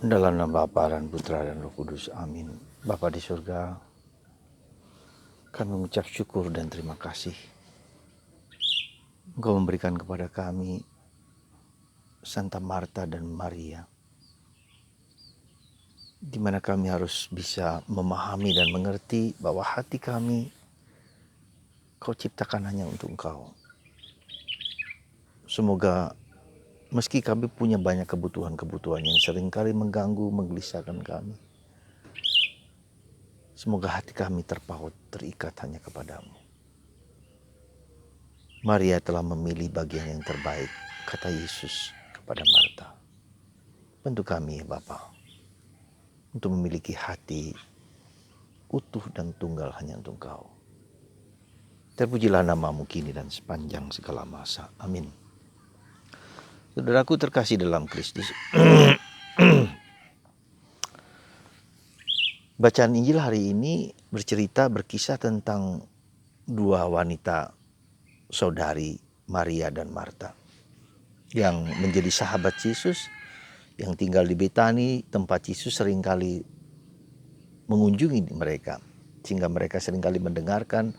Dalam nama Bapa dan Putra dan Roh Kudus, amin. Bapa di surga, kami mengucap syukur dan terima kasih. Engkau memberikan kepada kami Santa Marta dan Maria, di mana kami harus bisa memahami dan mengerti bahwa hati kami Kau ciptakan hanya untuk Engkau. Semoga meski kami punya banyak kebutuhan-kebutuhan yang seringkali mengganggu, menggelisahkan kami, semoga hati kami terpaut, terikat hanya kepadamu. Maria telah memilih bagian yang terbaik, kata Yesus kepada Marta. Bantu kami ya Bapa, untuk memiliki hati utuh dan tunggal hanya untuk Engkau. Terpujilah namamu kini dan sepanjang segala masa. Amin. Saudaraku terkasih dalam Kristus, bacaan Injil hari ini berkisah tentang dua wanita saudari, Maria dan Marta, yang menjadi sahabat Yesus, yang tinggal di Betani, tempat Yesus seringkali mengunjungi mereka, sehingga mereka seringkali mendengarkan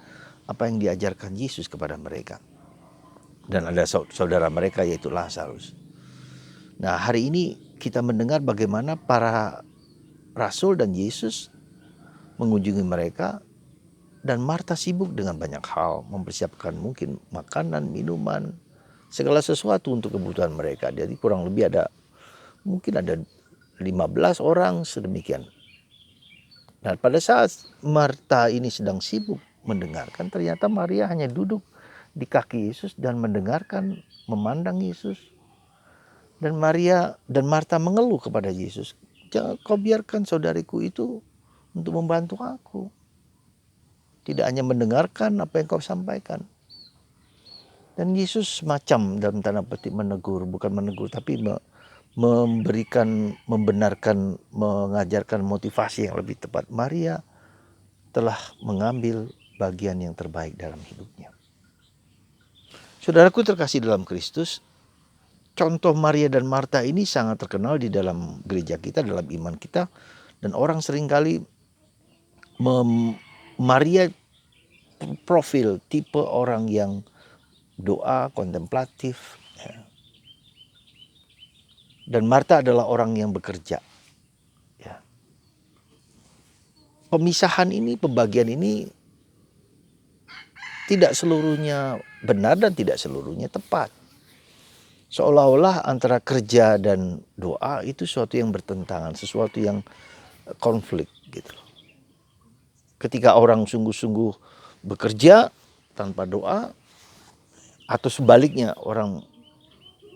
apa yang diajarkan Yesus kepada mereka. Dan ada saudara mereka yaitu Lazarus. Nah, hari ini kita mendengar bagaimana para rasul dan Yesus mengunjungi mereka, dan Marta sibuk dengan banyak hal, mempersiapkan mungkin makanan, minuman, segala sesuatu untuk kebutuhan mereka. Jadi kurang lebih mungkin ada 15 orang sedemikian. Nah, pada saat Marta ini sedang sibuk mendengarkan, ternyata Maria hanya duduk di kaki Yesus dan mendengarkan, memandang Yesus. Dan Maria dan Marta mengeluh kepada Yesus, "Jangan kau biarkan saudariku itu untuk membantu aku. Tidak hanya mendengarkan apa yang kau sampaikan." Dan Yesus semacam dalam tanda petik menegur, bukan menegur, tapi membenarkan, mengajarkan motivasi yang lebih tepat. Maria telah mengambil bagian yang terbaik dalam hidupnya. Saudaraku terkasih dalam Kristus, contoh Maria dan Marta ini sangat terkenal di dalam gereja kita, dalam iman kita. Dan orang seringkali Maria profil tipe orang yang doa, kontemplatif. Dan Marta adalah orang yang bekerja. Ya. Pemisahan ini, pembagian ini tidak seluruhnya benar dan tidak seluruhnya tepat. Seolah-olah antara kerja dan doa itu sesuatu yang bertentangan, sesuatu yang konflik gitu. Ketika orang sungguh-sungguh bekerja tanpa doa, atau sebaliknya orang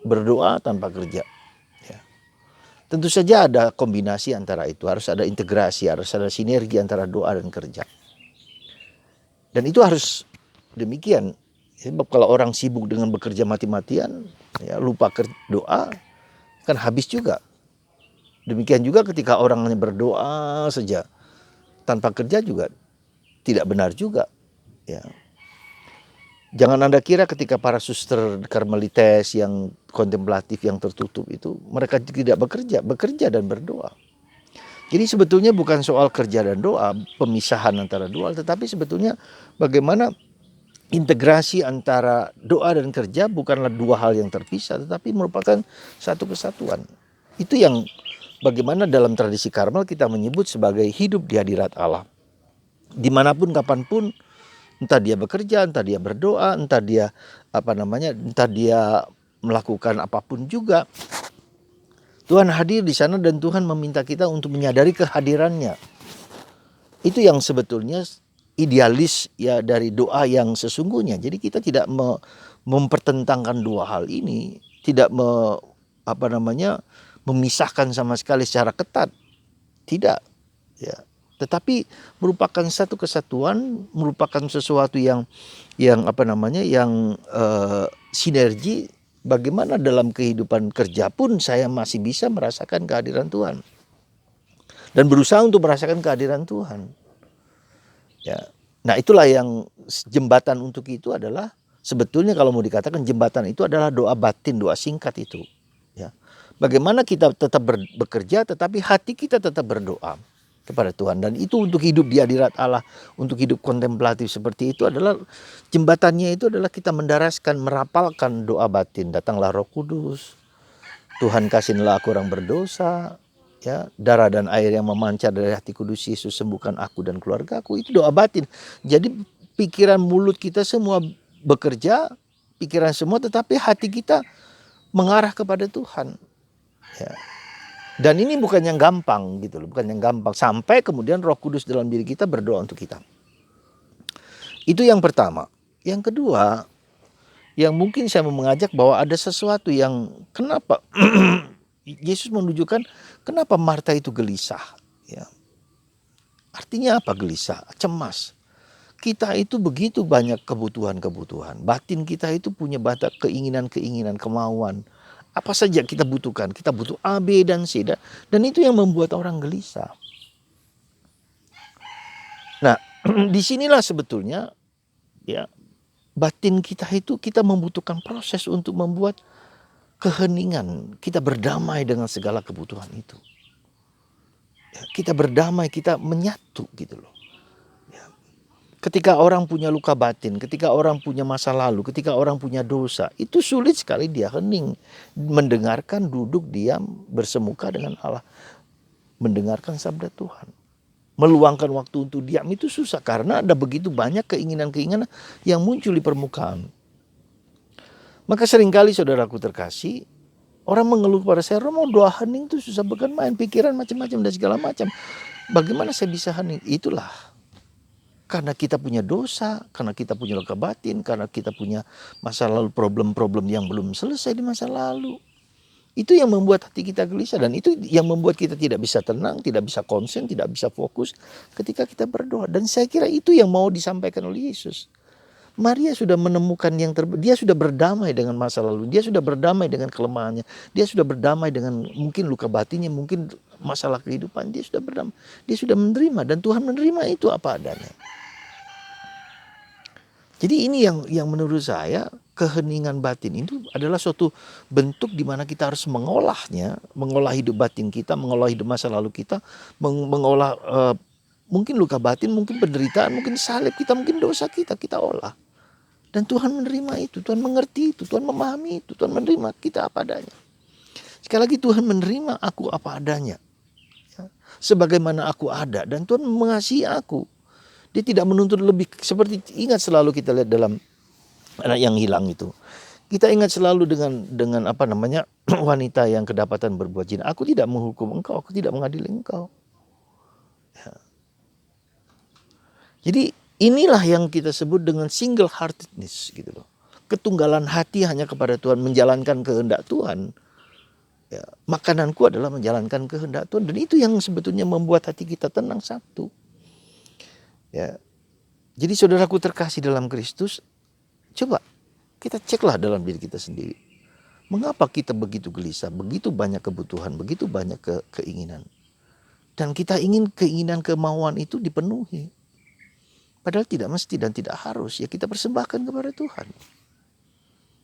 berdoa tanpa kerja. Ya. Tentu saja ada kombinasi antara itu, harus ada integrasi, harus ada sinergi antara doa dan kerja. Dan itu harus demikian. Sebab kalau orang sibuk dengan bekerja mati-matian, ya, lupa doa, kan habis juga. Demikian juga ketika orang hanya berdoa saja tanpa kerja juga tidak benar juga. Ya. Jangan Anda kira ketika para suster Karmelites yang kontemplatif, yang tertutup itu, mereka tidak bekerja dan berdoa. Jadi sebetulnya bukan soal kerja dan doa, pemisahan antara dua, tetapi sebetulnya bagaimana integrasi antara doa dan kerja bukanlah dua hal yang terpisah, tetapi merupakan satu kesatuan. Itu yang bagaimana dalam tradisi Karmel kita menyebut sebagai hidup di hadirat Allah. Dimanapun, kapanpun, entah dia bekerja, entah dia berdoa, entah dia entah dia melakukan apapun juga, Tuhan hadir di sana dan Tuhan meminta kita untuk menyadari kehadirannya. Itu yang sebetulnya idealis ya dari doa yang sesungguhnya. Jadi kita tidak mempertentangkan dua hal ini, tidak memisahkan sama sekali secara ketat. Tidak, ya. Tetapi merupakan satu kesatuan, merupakan sesuatu yang sinergi. Bagaimana dalam kehidupan kerja pun saya masih bisa merasakan kehadiran Tuhan dan berusaha untuk merasakan kehadiran Tuhan. Ya. Nah, itulah yang jembatan untuk itu adalah sebetulnya kalau mau dikatakan jembatan itu adalah doa batin, doa singkat itu. Ya. Bagaimana kita tetap bekerja tetapi hati kita tetap berdoa kepada Tuhan. Dan itu untuk hidup di hadirat Allah, untuk hidup kontemplatif seperti itu adalah jembatannya, itu adalah kita mendaraskan, merapalkan doa batin. Datanglah Roh Kudus, Tuhan kasihlah aku orang berdosa, ya, darah dan air yang memancar dari hati kudus Yesus sembuhkan aku dan keluargaku. Itu doa batin. Jadi pikiran mulut kita semua bekerja, pikiran semua, tetapi hati kita mengarah kepada Tuhan. Ya. Dan ini bukan yang gampang gitu loh, bukan yang gampang. Sampai kemudian Roh Kudus dalam diri kita berdoa untuk kita. Itu yang pertama. Yang kedua, yang mungkin saya mau mengajak bahwa ada sesuatu yang kenapa Yesus menunjukkan kenapa Marta itu gelisah. Ya. Artinya apa gelisah? Cemas. Kita itu begitu banyak kebutuhan-kebutuhan. Batin kita itu punya banyak keinginan-keinginan, kemauan. Apa saja kita butuhkan. Kita butuh A, B, dan C. Dan itu yang membuat orang gelisah. Nah, disinilah sebetulnya ya batin kita itu kita membutuhkan proses untuk membuat keheningan. Kita berdamai dengan segala kebutuhan itu. Ya, kita berdamai, kita menyatu gitu loh. Ketika orang punya luka batin, ketika orang punya masa lalu, ketika orang punya dosa, itu sulit sekali dia hening. Mendengarkan, duduk, diam, bersemuka dengan Allah. Mendengarkan sabda Tuhan. Meluangkan waktu untuk diam itu susah karena ada begitu banyak keinginan-keinginan yang muncul di permukaan. Maka seringkali saudaraku terkasih, orang mengeluh pada saya, "Romo, doa hening itu susah, bukan main, pikiran macam-macam dan segala macam. Bagaimana saya bisa hening?" Itulah. Karena kita punya dosa, karena kita punya luka batin, karena kita punya masa lalu, problem-problem yang belum selesai di masa lalu. Itu yang membuat hati kita gelisah, dan itu yang membuat kita tidak bisa tenang, tidak bisa konsen, tidak bisa fokus ketika kita berdoa. Dan saya kira itu yang mau disampaikan oleh Yesus. Maria sudah menemukan yang dia sudah berdamai dengan masa lalu, dia sudah berdamai dengan kelemahannya, dia sudah berdamai dengan mungkin luka batinnya, mungkin masalah kehidupan, dia sudah berdamai, dia sudah menerima, dan Tuhan menerima itu apa adanya. Jadi ini yang menurut saya keheningan batin itu adalah suatu bentuk di mana kita harus mengolahnya, mengolah hidup batin kita, mengolah hidup masa lalu kita, mengolah mungkin luka batin, mungkin penderitaan, mungkin salib kita, mungkin dosa kita olah. Dan Tuhan menerima itu, Tuhan mengerti itu, Tuhan memahami itu, Tuhan menerima kita apa adanya. Sekali lagi Tuhan menerima aku apa adanya, ya, sebagaimana aku ada, dan Tuhan mengasihi aku. Dia tidak menuntut lebih. Seperti ingat selalu kita lihat dalam anak yang hilang itu. Kita ingat selalu dengan apa namanya wanita yang kedapatan berbuat zina. Aku tidak menghukum engkau, aku tidak mengadili engkau. Ya. Jadi inilah yang kita sebut dengan single heartedness gitu loh. Ketunggalan hati hanya kepada Tuhan, menjalankan kehendak Tuhan. Ya, makananku adalah menjalankan kehendak Tuhan, dan itu yang sebetulnya membuat hati kita tenang, satu. Ya, jadi saudaraku terkasih dalam Kristus, coba kita ceklah dalam diri kita sendiri. Mengapa kita begitu gelisah, begitu banyak kebutuhan, begitu banyak keinginan. Dan kita ingin keinginan, kemauan itu dipenuhi. Padahal tidak mesti dan tidak harus, ya kita persembahkan kepada Tuhan.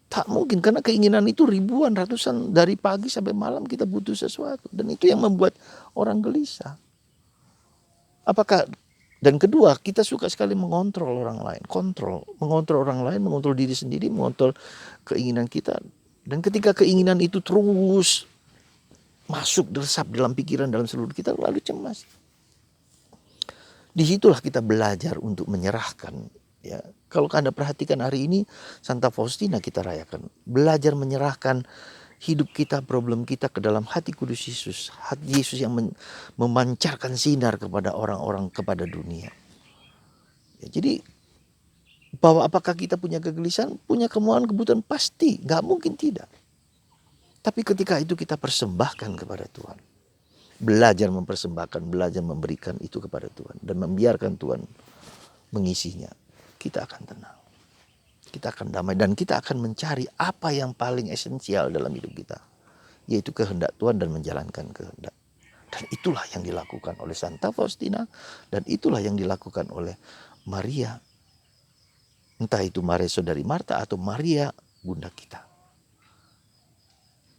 Tak mungkin, karena keinginan itu ribuan, ratusan, dari pagi sampai malam kita butuh sesuatu. Dan itu yang membuat orang gelisah. Apakah Dan kedua, kita suka sekali mengontrol orang lain. Mengontrol orang lain, mengontrol diri sendiri, mengontrol keinginan kita. Dan ketika keinginan itu terus masuk, deresap dalam pikiran, dalam seluruh kita, lalu cemas. Disitulah kita belajar untuk menyerahkan. Ya, kalau Anda perhatikan hari ini, Santa Faustina kita rayakan. Belajar menyerahkan hidup kita, problem kita ke dalam hati kudus Yesus. Hati Yesus yang memancarkan sinar kepada orang-orang, kepada dunia. Ya, jadi bahwa apakah kita punya kegelisahan, punya kemauan, kebutuhan, pasti, gak mungkin tidak. Tapi ketika itu kita persembahkan kepada Tuhan. Belajar mempersembahkan, belajar memberikan itu kepada Tuhan. Dan membiarkan Tuhan mengisinya. Kita akan tenang. Kita akan damai, dan kita akan mencari apa yang paling esensial dalam hidup kita, yaitu kehendak Tuhan dan menjalankan kehendak. Dan itulah yang dilakukan oleh Santa Faustina, dan itulah yang dilakukan oleh Maria. Entah itu Maria saudari Marta atau Maria bunda kita.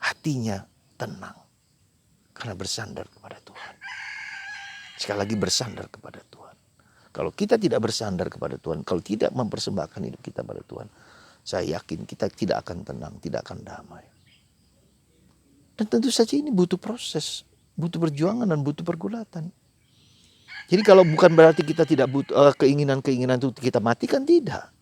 Hatinya tenang. Karena bersandar kepada Tuhan. Sekali lagi bersandar kepada Tuhan. Kalau kita tidak bersandar kepada Tuhan, kalau tidak mempersembahkan hidup kita pada Tuhan, saya yakin kita tidak akan tenang, tidak akan damai. Dan tentu saja ini butuh proses, butuh perjuangan dan butuh pergulatan. Jadi kalau bukan berarti kita tidak butuh keinginan-keinginan itu kita matikan, tidak.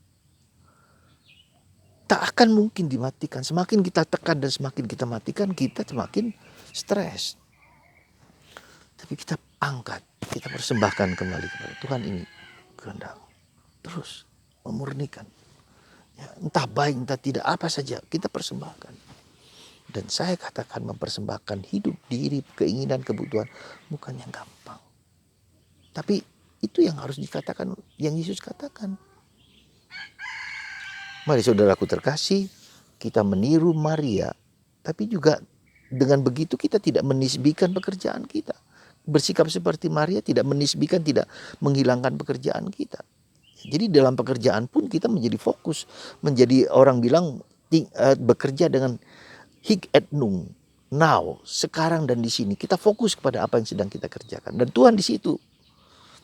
Tak akan mungkin dimatikan. Semakin kita tekan dan semakin kita matikan, kita semakin stres. Tapi kita angkat, kita persembahkan kembali kepada Tuhan, ini kehendak. Terus memurnikan. Ya, entah baik, entah tidak, apa saja kita persembahkan. Dan saya katakan mempersembahkan hidup, diri, keinginan, kebutuhan bukan yang gampang. Tapi itu yang harus dikatakan, yang Yesus katakan. Mari saudaraku terkasih, kita meniru Maria. Tapi juga dengan begitu kita tidak menisbikan pekerjaan kita. Bersikap seperti Maria, tidak menisbikan, tidak menghilangkan pekerjaan kita. Jadi dalam pekerjaan pun kita menjadi fokus. Menjadi orang bilang bekerja dengan hic et nunc. Now, sekarang dan di sini. Kita fokus kepada apa yang sedang kita kerjakan. Dan Tuhan di situ.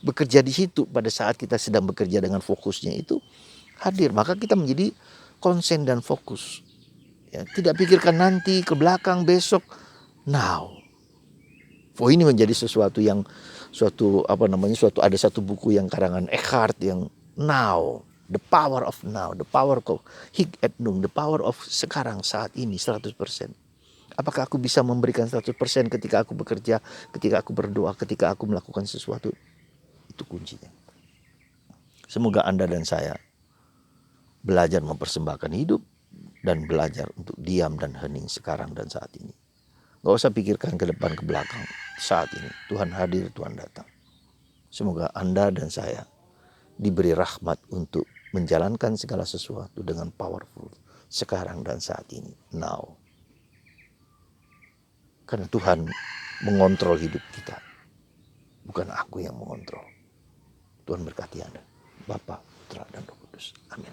Bekerja di situ pada saat kita sedang bekerja dengan fokusnya itu hadir. Maka kita menjadi konsen dan fokus. Ya, tidak pikirkan nanti, ke belakang, besok. Now. Oh, ini menjadi sesuatu yang ada satu buku yang karangan Eckhart yang now, the power of now, the power of hic et nunc, the power of sekarang, saat ini 100%. Apakah aku bisa memberikan 100% ketika aku bekerja, ketika aku berdoa, ketika aku melakukan sesuatu? Itu kuncinya. Semoga Anda dan saya belajar mempersembahkan hidup dan belajar untuk diam dan hening sekarang dan saat ini. Gak usah pikirkan ke depan, ke belakang. Saat ini Tuhan hadir, Tuhan datang. Semoga Anda dan saya diberi rahmat untuk menjalankan segala sesuatu dengan powerful sekarang dan saat ini. Now. Karena Tuhan mengontrol hidup kita. Bukan aku yang mengontrol. Tuhan berkati Anda. Bapa, Putra, dan Roh Kudus. Amin.